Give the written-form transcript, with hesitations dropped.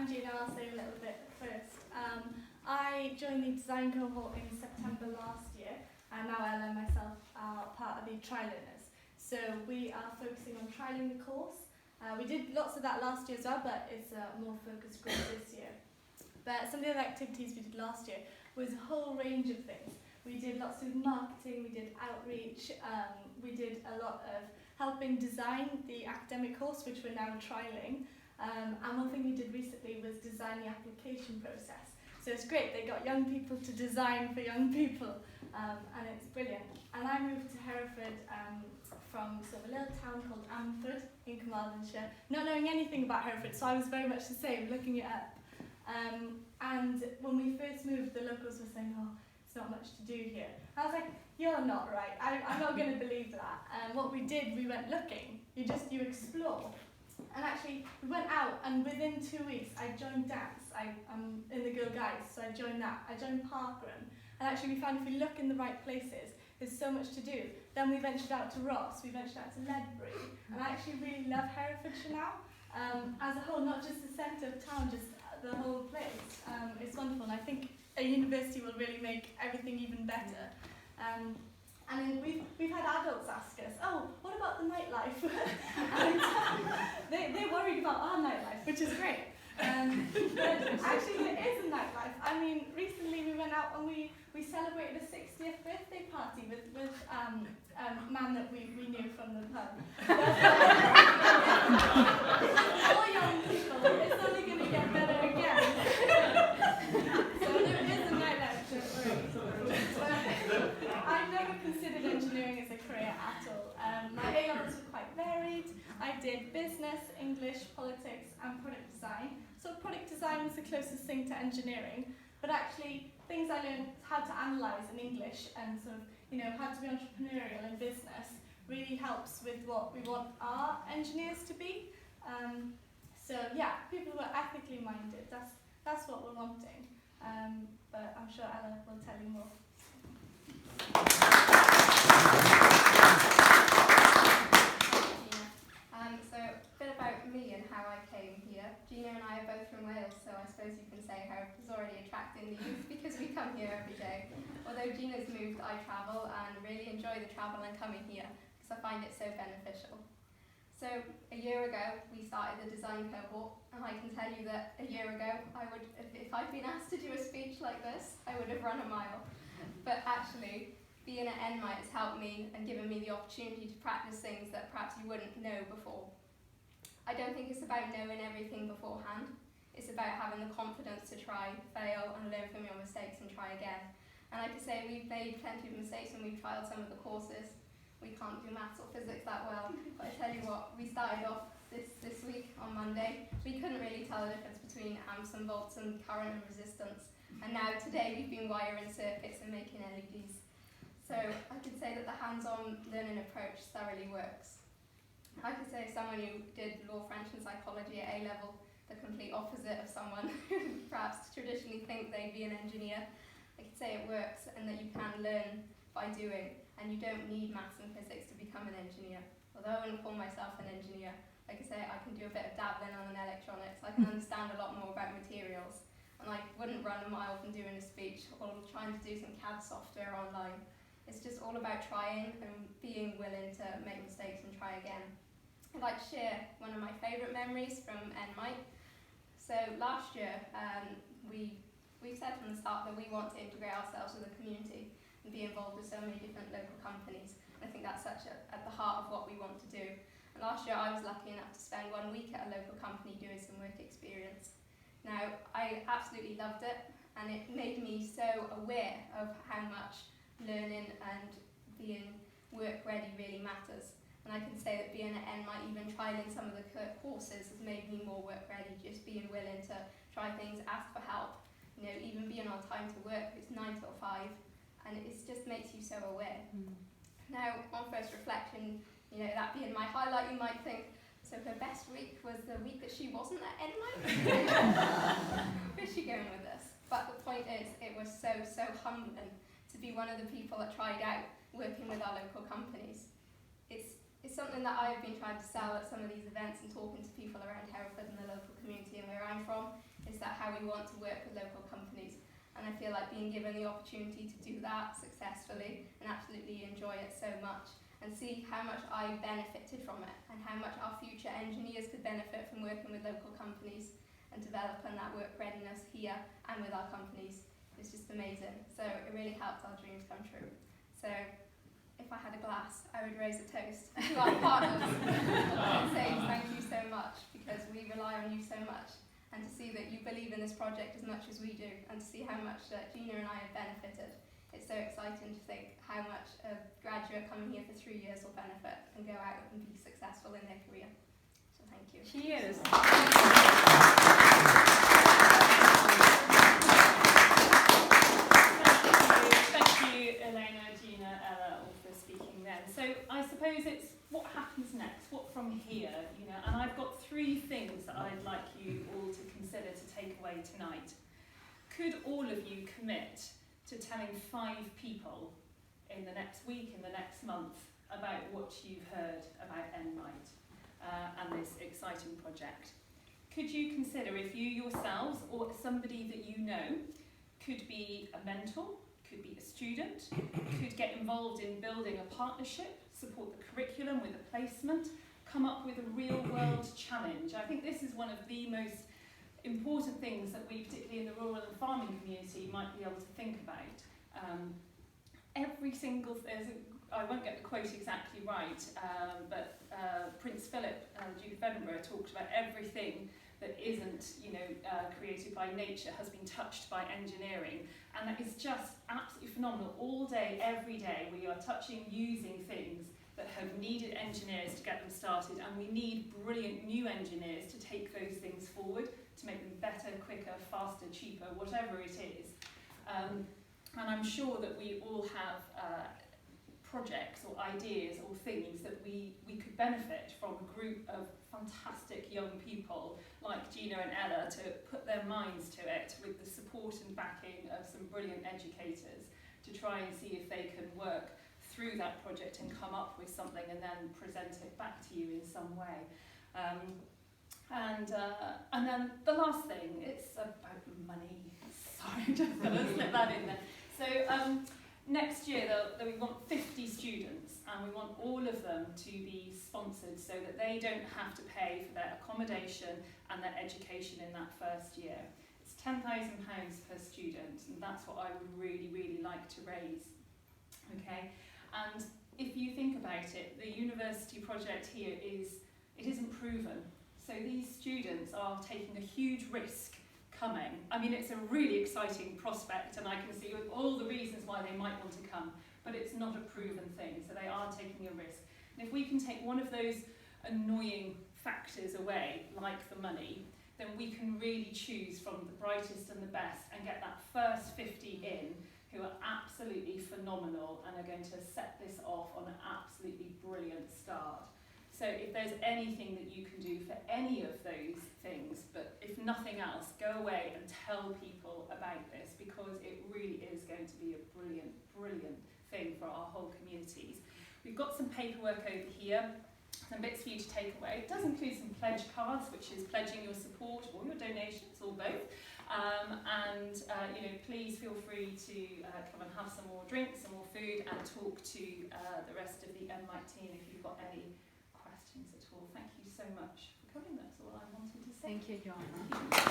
I'm Geena. I'll say a little bit first. I joined the design cohort in September last year, and now Ella and myself are part of the trial learners. So we are focusing on trialling the course. We did lots of that last year as well, but it's a more focused group this year. But some of the other activities we did last year was a whole range of things. We did lots of marketing, we did outreach, we did a lot of helping design the academic course, which we're now trialling. And one thing we did recently was design the application process. So it's great, they got young people to design for young people, and it's brilliant. And I moved to Hereford from sort of a little town called Amford in Carmarthenshire, not knowing anything about Hereford, so I was very much the same, looking it up. And when we first moved, the locals were saying, oh, it's not much to do here. I was like, you're not right, I'm not going to believe that. And what we did, we went looking, you explore. And actually, we went out, and within 2 weeks, I joined dance. I'm in the Girl Guides, so I joined that. I joined parkrun. And actually, we found if we look in the right places, there's so much to do. Then we ventured out to Ross, we ventured out to Ledbury, and I actually really love Herefordshire now. As a whole, not just the centre of town, just the whole place. It's wonderful, and I think a university will really make everything even better. And then we've had adults ask us, oh, what about the nightlife? And they're worried about our nightlife, which is great. But actually there is a nightlife. I mean, recently we went out and we celebrated a 60th birthday party with a man that we knew from the pub. All young people, it's only going to get better again. So there is a nightlife, don't worry. I've never considered engineering as a career at all. My A-levels were quite varied. I did business, English, politics, and product design. So product design was the closest thing to engineering, but actually things I learned how to analyse in English and sort of, how to be entrepreneurial in business really helps with what we want our engineers to be. So yeah, people who are ethically minded, that's what we're wanting. But I'm sure Ella will tell you more. So a bit about me and how I came here. Geena and I are both from Wales, so I suppose you can say Hereford is already attracting the youth because we come here every day. Although Geena's moved, I travel and really enjoy the travel and coming here because I find it so beneficial. So a year ago we started the design cohort, and I can tell you that a year ago if I'd been asked to do a speech like this, I would have run a mile. But actually, being at NMIT has helped me and given me the opportunity to practice things that perhaps you wouldn't know before. I don't think it's about knowing everything beforehand. It's about having the confidence to try, fail, and learn from your mistakes and try again. And like I say, we've made plenty of mistakes when we've trialled some of the courses. We can't do maths or physics that well, but I tell you what, we started off this week on Monday. We couldn't really tell the difference between amps and volts and current and resistance. And now today we've been wiring circuits and making LEDs. So I could say that the hands-on learning approach thoroughly works. I could say someone who did law, French and psychology at A-level, the complete opposite of someone who perhaps traditionally think they'd be an engineer. I could say it works and that you can learn by doing, and you don't need maths and physics to become an engineer. Although I wouldn't call myself an engineer, like I say, I can do a bit of dabbling on an electronics. I can understand a lot more about materials, and I wouldn't run a mile from doing a speech or trying to do some CAD software online. It's just all about trying and being willing to make mistakes and try again. I'd like to share one of my favourite memories from NMIT. So last year, we've said from the start that we want to integrate ourselves with the community and be involved with so many different local companies. I think that's at the heart of what we want to do. And last year I was lucky enough to spend 1 week at a local company doing some work experience. Now, I absolutely loved it, and it made me so aware of how much learning and being work ready really matters. And I can say that being at NMIT, even trialling some of the courses, has made me more work ready, just being willing to try things, ask for help, even being on time to work. It's 9 till 5, and it just makes you so aware. Now, on first reflection, that being my highlight, you might think, so her best week was the week that she wasn't at NMIT? Where's she going with this? But the point is, it was so humbling to be one of the people that tried out working with our local companies. It's something that I've been trying to sell at some of these events and talking to people around Hereford and the local community and where I'm from. how we want to work with local companies. And I feel like being given the opportunity to do that successfully and absolutely enjoy it so much, and see how much I benefited from it and how much our future engineers could benefit from working with local companies and developing that work readiness here and with our companies is just amazing. So it really helped our dreams come true. So if I had a glass, I would raise a toast to our partners and say thank you so much, because we rely on you so much, and to see that you believe in this project as much as we do, and to see how much Geena and I have benefited. It's so exciting to think how much a graduate coming here for 3 years will benefit and go out and be successful in their career. So thank you. Cheers. Thank you, Elena, Geena, Ella, all for speaking then. So I suppose it's what happens next, what from here, you know, and I've got 3 things that I'd like you all to consider to take away tonight. Could all of you commit to telling 5 people in the next week, in the next month, about what you've heard about Enlight and this exciting project? Could you consider if you yourselves or somebody that you know could be a mentor, could be a student, could get involved in building a partnership, support the curriculum with a placement, come up with a real world challenge? I think this is one of the most important things that we, particularly in the rural and farming community, might be able to think about. Every single, I won't get the quote exactly right, but Prince Philip, Duke of Edinburgh, talked about everything that isn't, created by nature has been touched by engineering, and that is just absolutely phenomenal. All day, every day, we are touching, using things that have needed engineers to get them started, and we need brilliant new engineers to take those things forward, to make them better, quicker, faster, cheaper, whatever it is. And I'm sure that we all have projects or ideas or things that we could benefit from a group of fantastic young people like Geena and Ella to put their minds to it with the support and backing of some brilliant educators to try and see if they can work through that project and come up with something and then present it back to you in some way. And then the last thing, it's about money. Sorry, I'm just going to slip that in there. So next year we want 50 students, and we want all of them to be sponsored so that they don't have to pay for their accommodation and their education in that first year. It's £10,000 per student, and that's what I would really, really like to raise. Okay, and if you think about it, the university project here isn't proven. So these students are taking a huge risk coming. I mean, it's a really exciting prospect, and I can see all the reasons why they might want to come, but it's not a proven thing, so they are taking a risk. And if we can take one of those annoying factors away, like the money, then we can really choose from the brightest and the best and get that first 50 in who are absolutely phenomenal and are going to set this off on an absolutely brilliant start. So if there's anything that you can do for any of those things, but if nothing else, go away and tell people about this, because it really is going to be a brilliant, brilliant thing for our whole communities. We've got some paperwork over here, some bits for you to take away. It does include some pledge cards, which is pledging your support or your donations, or both. Please feel free to come and have some more drinks, some more food, and talk to the rest of the Enlight team if you've got any questions at all. Thank you so much for coming. That's all I wanted to say. Thank you, John.